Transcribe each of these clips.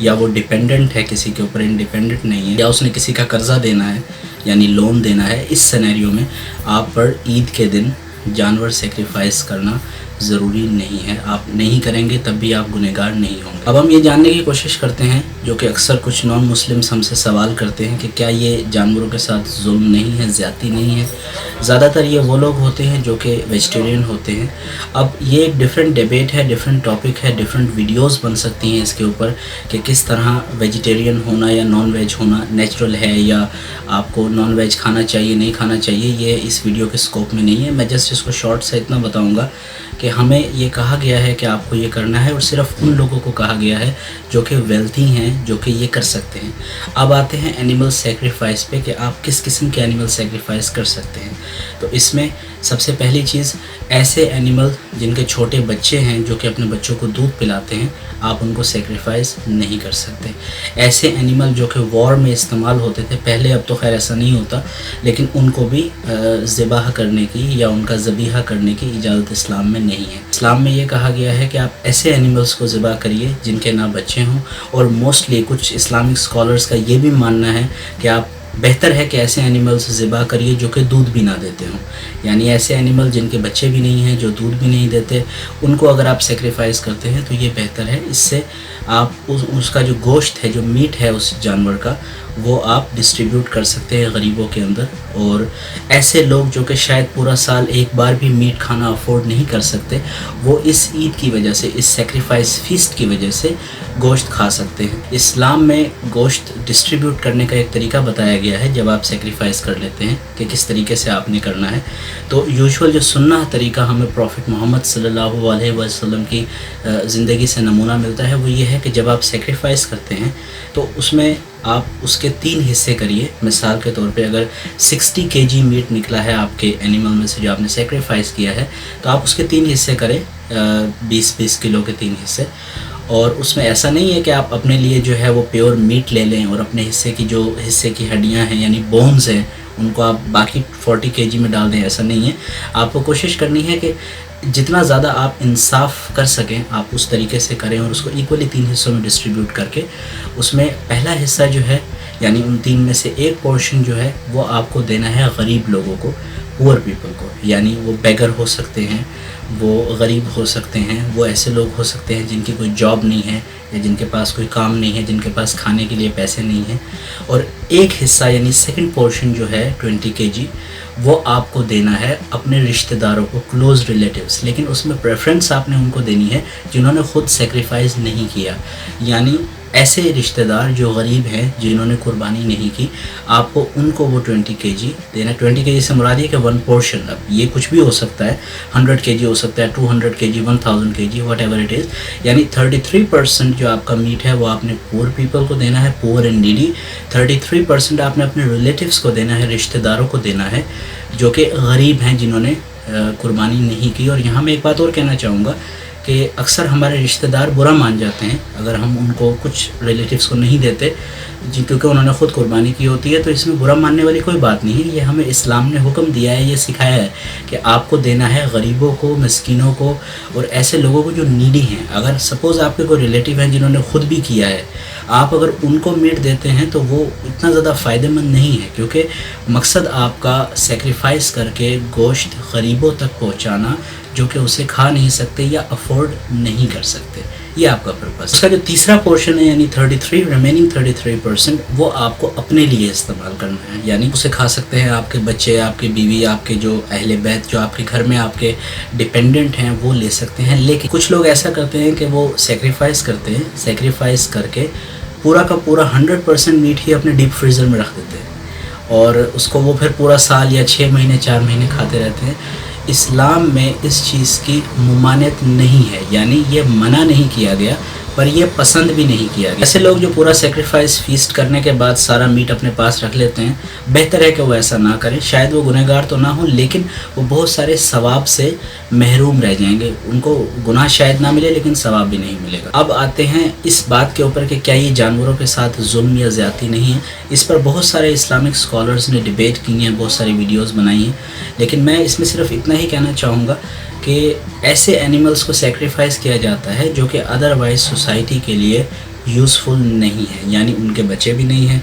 یا وہ ڈیپینڈنٹ ہے کسی کے اوپر، انڈیپینڈنٹ نہیں ہے، یا اس نے کسی کا قرضہ دینا ہے یعنی لون دینا ہے، اس سینیریو میں آپ پر عید کے دن جانور سیکریفائس کرنا ضروری نہیں ہے. آپ نہیں کریں گے تب بھی آپ گنہگار نہیں ہوں گے. اب ہم یہ جاننے کی کوشش کرتے ہیں، جو کہ اکثر کچھ نان مسلمس ہم سے سوال کرتے ہیں کہ کیا یہ جانوروں کے ساتھ ظلم نہیں ہے، زیادتی نہیں ہے. زیادہ تر یہ وہ لوگ ہوتے ہیں جو کہ ویجیٹیرین ہوتے ہیں. اب یہ ایک ڈیفرنٹ ڈیبیٹ ہے، ڈیفرنٹ ٹاپک ہے، ڈیفرنٹ ویڈیوز بن سکتی ہیں اس کے اوپر کہ کس طرح ویجیٹیرین ہونا یا نان ویج ہونا نیچرل ہے، یا آپ کو نان ویج کھانا چاہیے نہیں کھانا چاہیے. یہ اس ویڈیو کے اسکوپ میں نہیں ہے. میں جسٹ اس کو شارٹ سے اتنا بتاؤں گا کہ ہمیں یہ کہا گیا ہے کہ آپ کو یہ کرنا ہے، اور صرف ان لوگوں کو کہا گیا ہے جو کہ ویلتھی ہیں، جو کہ یہ کر سکتے ہیں. اب آتے ہیں اینیمل سیکریفائس پہ کہ آپ کس قسم کے اینیمل سیکریفائس کر سکتے ہیں. تو اس میں سب سے پہلی چیز، ایسے اینیمل جن کے چھوٹے بچے ہیں جو کہ اپنے بچوں کو دودھ پلاتے ہیں، آپ ان کو سیکریفائس نہیں کر سکتے. ایسے اینیمل جو کہ وار میں استعمال ہوتے تھے پہلے، اب تو خیر ایسا نہیں ہوتا، لیکن ان کو بھی ذبح کرنے کی یا ان کا ذبیحہ کرنے کی اجازت اسلام میں نہیں ہے. اسلام میں یہ کہا گیا ہے کہ آپ ایسے اینیملز کو ذبح کریے جن کے نہ بچے ہوں، اور موسٹلی کچھ اسلامک اسکالرز کا یہ بھی ماننا ہے کہ آپ بہتر ہے کہ ایسے اینیملز ذبح کریے جو کہ دودھ بھی نہ دیتے ہوں. یعنی ایسے اینیمل جن کے بچے بھی نہیں ہیں، جو دودھ بھی نہیں دیتے، ان کو اگر آپ سیکریفائس کرتے ہیں تو یہ بہتر ہے. اس سے آپ اس کا جو گوشت ہے، جو میٹ ہے اس جانور کا، وہ آپ ڈسٹریبیوٹ کر سکتے ہیں غریبوں کے اندر. اور ایسے لوگ جو کہ شاید پورا سال ایک بار بھی میٹ کھانا افورڈ نہیں کر سکتے، وہ اس عید کی وجہ سے، اس سیکریفائس فیسٹ کی وجہ سے گوشت کھا سکتے ہیں. اسلام میں گوشت ڈسٹریبیوٹ کرنے کا ایک طریقہ بتایا گیا ہے جب آپ سیکریفائس کر لیتے ہیں کہ کس طریقے سے آپ نے کرنا ہے. تو یوزول جو سنہ طریقہ ہمیں پروفٹ محمد صلی اللہ علیہ وسلم کی زندگی سے نمونہ ملتا ہے، وہ یہ ہے کہ جب آپ سیکریفائس کرتے ہیں تو اس میں آپ اس کے 3 حصے کریے. مثال کے طور پہ اگر 60 kg میٹ نکلا ہے آپ کے اینیمل میں سے جو آپ نے سیکریفائس کیا ہے، تو آپ اس کے 3 حصے کریں، 20 کلو کے 3 حصے. اور اس میں ایسا نہیں ہے کہ آپ اپنے لیے جو ہے وہ پیور میٹ لے لیں اور اپنے حصے کی ہڈیاں ہیں یعنی بونز ہیں ان کو آپ باقی 40 kg میں ڈال دیں. ایسا نہیں ہے. آپ کو کوشش کرنی ہے کہ جتنا زیادہ آپ انصاف کر سکیں آپ اس طریقے سے کریں، اور اس کو ایکولی 3 حصوں میں ڈسٹریبیوٹ کر کے اس میں پہلا حصہ جو ہے یعنی ان 3 میں سے ایک پورشن جو ہے وہ آپ کو دینا ہے غریب لوگوں کو، پور پیپل کو. یعنی وہ بیگر ہو سکتے ہیں، وہ غریب ہو سکتے ہیں، وہ ایسے لوگ ہو سکتے ہیں جن کی کوئی جاب نہیں ہے یا جن کے پاس کوئی کام نہیں ہے، جن کے پاس کھانے کے لیے پیسے نہیں ہیں. اور ایک حصہ یعنی سیکنڈ پورشن جو ہے 20 kg وہ آپ کو دینا ہے اپنے رشتہ داروں کو، کلوز ریلیٹیوز. لیکن اس میں پریفرنس آپ نے ان کو دینی ہے جنہوں نے خود سیکریفائز نہیں کیا. یعنی ایسے رشتہ دار جو غریب ہیں، جنہوں نے قربانی نہیں کی، آپ کو ان کو وہ 20 kg دینا. 20 kg سے مراد یہ کہ 1 پورشن. اب یہ کچھ بھی ہو سکتا ہے، 100 kg ہو سکتا ہے، 200 kg، 1000 kg، what ever it is. یعنی 33% جو آپ کا میٹ ہے وہ آپ نے پور پیپل کو دینا ہے، پور اینڈ نیڈی. 33% آپ نے اپنے ریلیٹیوز کو دینا ہے، رشتہ داروں کو دینا ہے جو کہ غریب ہیں، جنہوں نے قربانی نہیں کی. اور یہاں میں ایک بات اور کہنا چاہوں گا کہ اکثر ہمارے رشتہ دار برا مان جاتے ہیں اگر ہم ان کو کچھ ریلیٹیوز کو نہیں دیتے کیونکہ انہوں نے خود قربانی کی ہوتی ہے. تو اس میں برا ماننے والی کوئی بات نہیں ہے. یہ ہمیں اسلام نے حکم دیا ہے، یہ سکھایا ہے کہ آپ کو دینا ہے غریبوں کو، مسکینوں کو، اور ایسے لوگوں کو جو نیڈی ہیں. اگر سپوز آپ کے کوئی ریلیٹیو ہیں جنہوں نے خود بھی کیا ہے، آپ اگر ان کو میٹ دیتے ہیں تو وہ اتنا زیادہ فائدہ مند نہیں ہے، کیونکہ مقصد آپ کا سیکریفائس کر کے گوشت غریبوں تک پہنچانا جو کہ اسے کھا نہیں سکتے یا افورڈ نہیں کر سکتے. یہ آپ کا پرپس. اس کا جو تیسرا پورشن ہے یعنی 33% وہ آپ کو اپنے لیے استعمال کرنا ہے. یعنی اسے کھا سکتے ہیں آپ کے بچے، آپ کی بیوی، آپ کے جو اہل بیت جو آپ کے گھر میں آپ کے ڈیپینڈنٹ ہیں وہ لے سکتے ہیں. لیکن کچھ لوگ ایسا کرتے ہیں کہ وہ سیکریفائس کرتے ہیں، سیکریفائس کر کے پورا کا پورا 100% میٹ ہی اپنے ڈیپ فریزر میں رکھ دیتے ہیں اور اس کو وہ پھر پورا سال یا 6 مہینے 4 مہینے کھاتے رہتے ہیں. اسلام میں اس چیز کی ممانعت نہیں ہے، یعنی یہ منع نہیں کیا گیا پر یہ پسند بھی نہیں کیا گیا. ایسے لوگ جو پورا سیکریفائس فیسٹ کرنے کے بعد سارا میٹ اپنے پاس رکھ لیتے ہیں، بہتر ہے کہ وہ ایسا نہ کریں. شاید وہ گنہگار تو نہ ہوں لیکن وہ بہت سارے ثواب سے محروم رہ جائیں گے. ان کو گناہ شاید نہ ملے لیکن ثواب بھی نہیں ملے گا. اب آتے ہیں اس بات کے اوپر کہ کیا یہ جانوروں کے ساتھ ظلم یا زیادتی نہیں ہے. اس پر بہت سارے اسلامک اسکالرز نے ڈیبیٹ کی ہیں، بہت ساری ویڈیوز بنائی ہیں، لیکن میں اس میں صرف اتنا ہی کہنا چاہوں گا کہ ایسے اینیملز کو سیکریفائس کیا جاتا ہے جو کہ ادروائز سوسائٹی کے لیے یوزفل نہیں ہیں، یعنی ان کے بچے بھی نہیں ہیں۔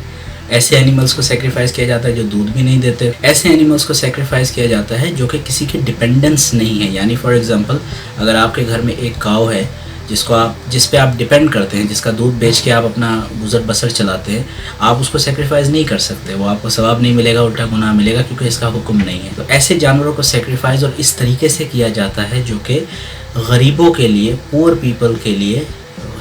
ایسے اینیملز کو سیکریفائز کیا جاتا ہے جو دودھ بھی نہیں دیتے۔ ایسے اینیملز کو سیکریفائز کیا جاتا ہے جو کہ کسی کی ڈیپینڈنس نہیں ہے، یعنی فار ایگزامپل اگر آپ کے گھر میں ایک کاؤ ہے جس پہ آپ ڈیپینڈ کرتے ہیں، جس کا دودھ بیچ کے آپ اپنا گزر بسر چلاتے ہیں، آپ اس کو سیکریفائز نہیں کر سکتے، وہ آپ کو ثواب نہیں ملے گا، الٹا گناہ ملے گا، کیونکہ اس کا حکم نہیں ہے۔ تو ایسے جانوروں کو سیکریفائز اور اس طریقے سے کیا جاتا ہے جو کہ غریبوں کے لیے، پور پیپل کے لیے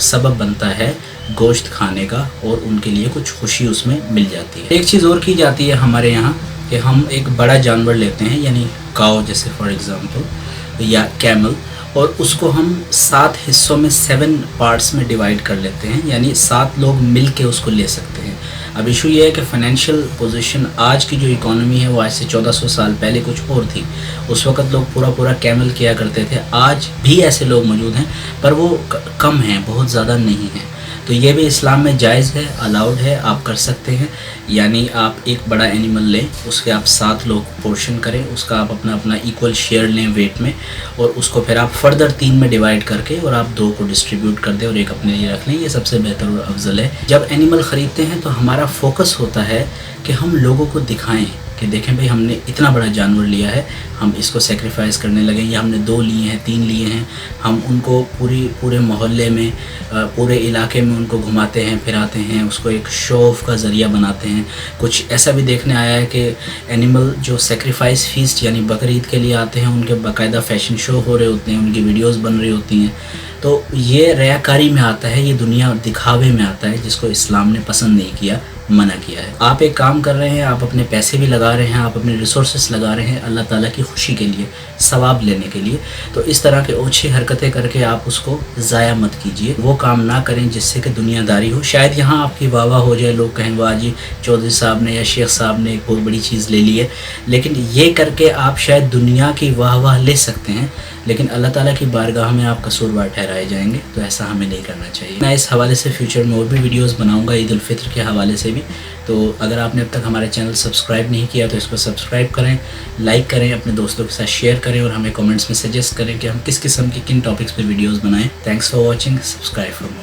سبب بنتا ہے گوشت کھانے کا، اور ان کے لیے کچھ خوشی اس میں مل جاتی ہے۔ ایک چیز اور کی جاتی ہے ہمارے یہاں کہ ہم ایک بڑا جانور لیتے ہیں، یعنی کاؤ جیسے فار ایگزامپل، یا کیمل، اور اس کو ہم 7 حصوں میں 7 پارٹس میں ڈیوائیڈ کر لیتے ہیں، یعنی 7 لوگ مل کے اس کو لے سکتے ہیں۔ اب ایشو یہ ہے کہ فائنینشیل پوزیشن آج کی جو اکانومی ہے وہ آج سے 1400 سال پہلے کچھ اور تھی۔ اس وقت لوگ پورا کیمل کیا کرتے تھے، آج بھی ایسے لوگ موجود ہیں پر وہ کم ہیں، بہت زیادہ نہیں ہیں۔ تو یہ بھی اسلام میں جائز ہے، الاؤڈ ہے، آپ کر سکتے ہیں، یعنی آپ ایک بڑا اینیمل لیں، اس کے آپ 7 لوگ پورشن کریں، اس کا آپ اپنا ایکول شیئر لیں ویٹ میں، اور اس کو پھر آپ فردر 3 میں ڈیوائیڈ کر کے اور آپ 2 کو ڈسٹریبیوٹ کر دیں اور ایک اپنے لیے رکھ لیں۔ یہ سب سے بہتر اور افضل ہے۔ جب اینیمل خریدتے ہیں تو ہمارا فوکس ہوتا ہے کہ ہم لوگوں کو دکھائیں کہ دیکھیں بھئی ہم نے اتنا بڑا جانور لیا ہے، ہم اس کو سیکریفائز کرنے لگیں، یا ہم نے 2 لیے ہیں، 3 لیے ہیں، ہم ان کو پورے محلے میں، پورے علاقے میں ان کو گھماتے ہیں، پھراتے ہیں، اس کو ایک شو آف کا ذریعہ بناتے ہیں۔ کچھ ایسا بھی دیکھنے آیا ہے کہ اینیمل جو سیکریفائز فیسٹ یعنی بقرعید کے لیے آتے ہیں، ان کے باقاعدہ فیشن شو ہو رہے ہوتے ہیں، ان کی ویڈیوز بن رہی ہوتی ہیں۔ تو یہ ریاکاری میں آتا ہے، یہ دنیا دکھاوے میں آتا ہے، جس کو اسلام نے پسند نہیں کیا، منع کیا ہے۔ آپ ایک کام کر رہے ہیں، آپ اپنے پیسے بھی لگا رہے ہیں، آپ اپنے ریسورسز لگا رہے ہیں اللہ تعالیٰ کی خوشی کے لیے، ثواب لینے کے لیے، تو اس طرح کے اوچھی حرکتیں کر کے آپ اس کو ضائع مت کیجیے۔ وہ کام نہ کریں جس سے کہ دنیا داری ہو۔ شاید یہاں آپ کی واہ واہ ہو جائے، لوگ کہیں واہ جی چودھری صاحب نے یا شیخ صاحب نے ایک بہت بڑی چیز لے لی ہے، لیکن یہ کر کے آپ شاید دنیا کی واہ واہ لے سکتے ہیں، لیکن اللہ تعالیٰ کی بارگاہ میں آپ قصوروار ٹھہرائے جائیں گے، تو ایسا ہمیں نہیں کرنا چاہیے۔ میں اس حوالے سے فیوچر میں اور بھی ویڈیوز بناؤں گا عید الفطر کے حوالے سے بھی، تو اگر آپ نے اب تک ہمارے چینل سبسکرائب نہیں کیا تو اس کو سبسکرائب کریں، لائک کریں، اپنے دوستوں کے ساتھ شیئر کریں، اور ہمیں کمنٹس میں سجیسٹ کریں کہ ہم کس قسم کی کن ٹاپکس پہ ویڈیوز بنائیں۔ Thanks for watching, subscribe for more.